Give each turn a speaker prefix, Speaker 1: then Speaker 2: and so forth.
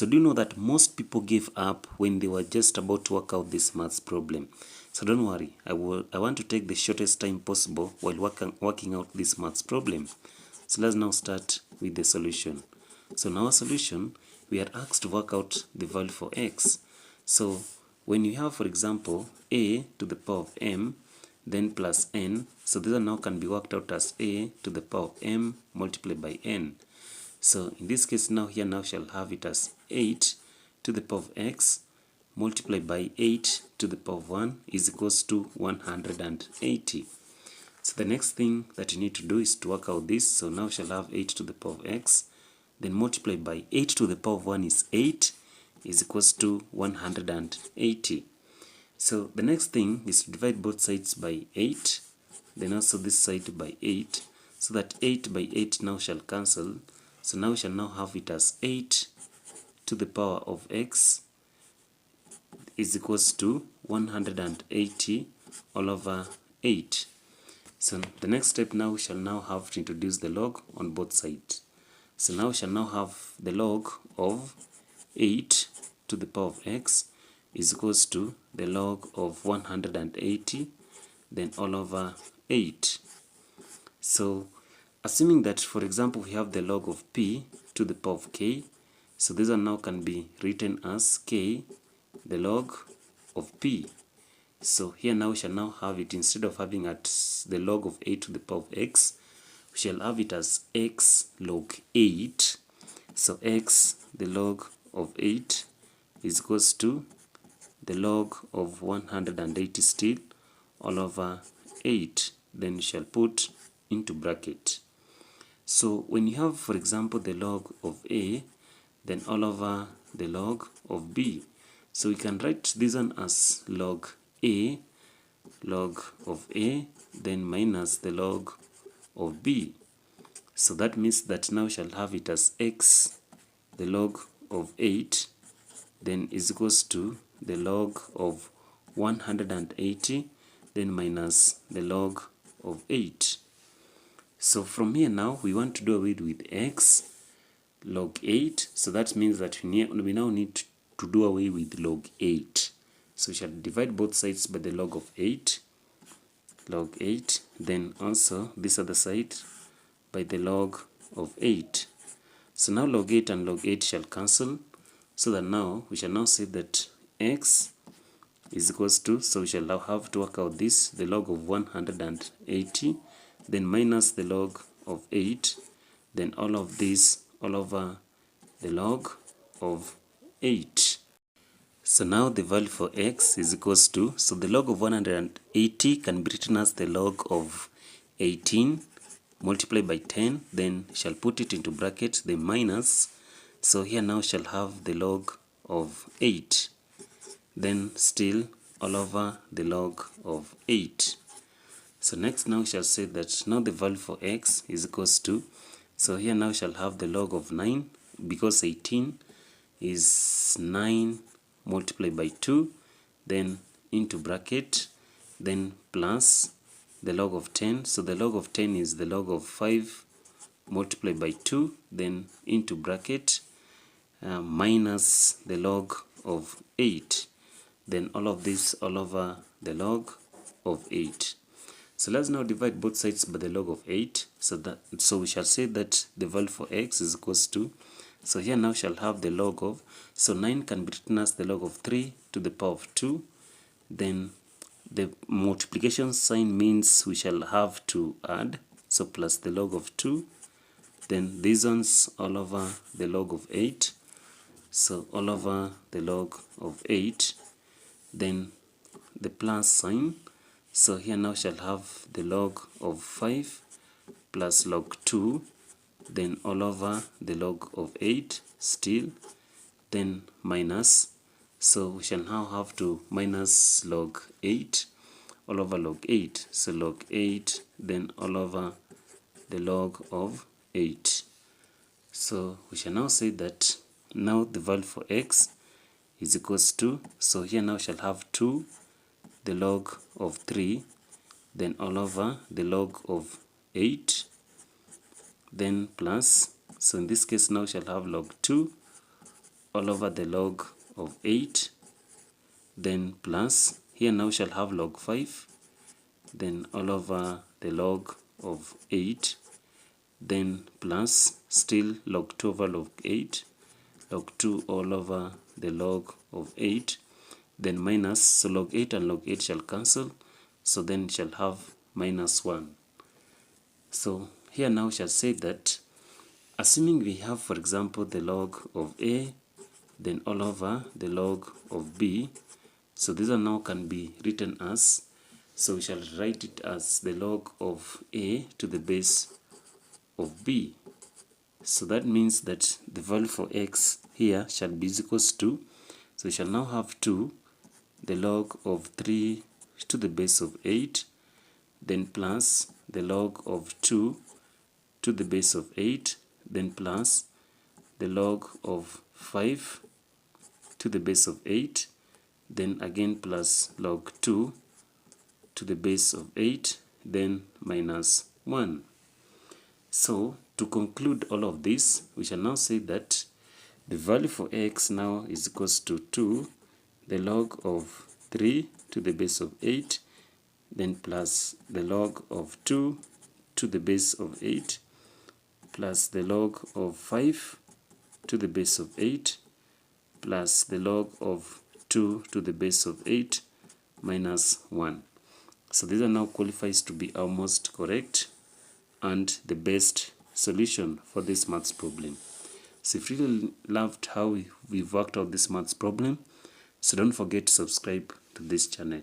Speaker 1: So do you know that most people gave up when they were just about to work out this maths problem? So don't worry, I want to take the shortest time possible while working out this maths problem. So let's now start with the solution. So in our solution, we are asked to work out the value for x. So when you have, for example, a to the power of m, then plus n, so this now can be worked out as a to the power of m multiplied by n. So in this case now here now shall have it as 8 to the power of x multiplied by 8 to the power of 1 is equals to 180. So the next thing that you need to do is to work out this. So now shall have 8 to the power of x, then multiplied by 8 to the power of 1 is 8 is equals to 180. So the next thing is to divide both sides by 8, then also this side by 8, so that 8 by 8 now shall cancel. So now we shall now have it as 8 to the power of x is equals to 180 all over 8. So the next step now we shall now have to introduce the log on both sides. So now we shall now have the log of 8 to the power of x is equals to the log of 180 then all over 8. So assuming that, for example, we have the log of p to the power of k, so this one now can be written as k the log of p. So here now we shall now have it, instead of having at the log of 8 to the power of x, we shall have it as x log 8. So x the log of 8 is equals to the log of 180 still all over 8. Then we shall put into bracket. So when you have, for example, the log of a, then all over the log of b. So we can write this one as log of a, then minus the log of b. So that means that now we shall have it as x the log of 8 then is equals to the log of 180 then minus the log of 8. So from here now we want to do away with x log 8. So that means that we now need to do away with log 8. So we shall divide both sides by the log of 8, then also this other side by the log of 8. So now log 8 and log 8 shall cancel, so that now we shall now say that x is equals to, so we shall now have to work out this, the log of 180, then minus the log of 8, then all of this all over the log of 8. So now the value for x is equals to, so the log of 180 can be written as the log of 18 multiplied by 10, then shall put it into bracket, the minus, so here now shall have the log of 8, then still all over the log of 8. So next now we shall say that now the value for x is equals to, so here now shall have the log of 9, because 18 is 9 multiplied by 2, then into bracket, then plus the log of 10. So the log of 10 is the log of 5 multiplied by 2, then into bracket, minus the log of 8, then all of this all over the log of 8. So let's now divide both sides by the log of 8. So we shall say that the value for x is equals to, so here now shall have the log of, so 9 can be written as the log of 3 to the power of 2, then the multiplication sign means we shall have to add, so plus the log of 2, then these ones all over the log of 8, so all over the log of 8, then the plus sign, so here now shall have the log of 5 plus log 2, then all over the log of 8 still, then minus, so we shall now have to minus log 8 all over log 8, so log 8 then all over the log of 8. So we shall now say that now the value for x is equals to, so here now shall have 2 the log of 3 then all over the log of 8, then plus, so in this case now shall have log 2 all over the log of 8, then plus, here now shall have log 5, then all over the log of 8, then plus, still log 2 over log 8, log 2 all over the log of 8, then minus, so log 8 and log 8 shall cancel, so then it shall have minus 1. So here now we shall say that, assuming we have, for example, the log of A, then all over the log of B, so these are now can be written as, so we shall write it as the log of A to the base of B. So that means that the value for x here shall be equals to, so we shall now have 2, the log of 3 to the base of 8, then plus the log of 2 to the base of 8, then plus the log of 5 to the base of 8, then again plus log 2 to the base of 8, then minus 1. So to conclude all of this, we shall now say that the value for x now is equals to 2, the log of 3 to the base of 8, then plus the log of 2 to the base of 8, plus the log of 5 to the base of 8, plus the log of 2 to the base of 8, minus 1. So these are now qualifies to be almost correct and the best solution for this maths problem. So if you really loved how we've worked out this maths problem, so don't forget to subscribe to this channel.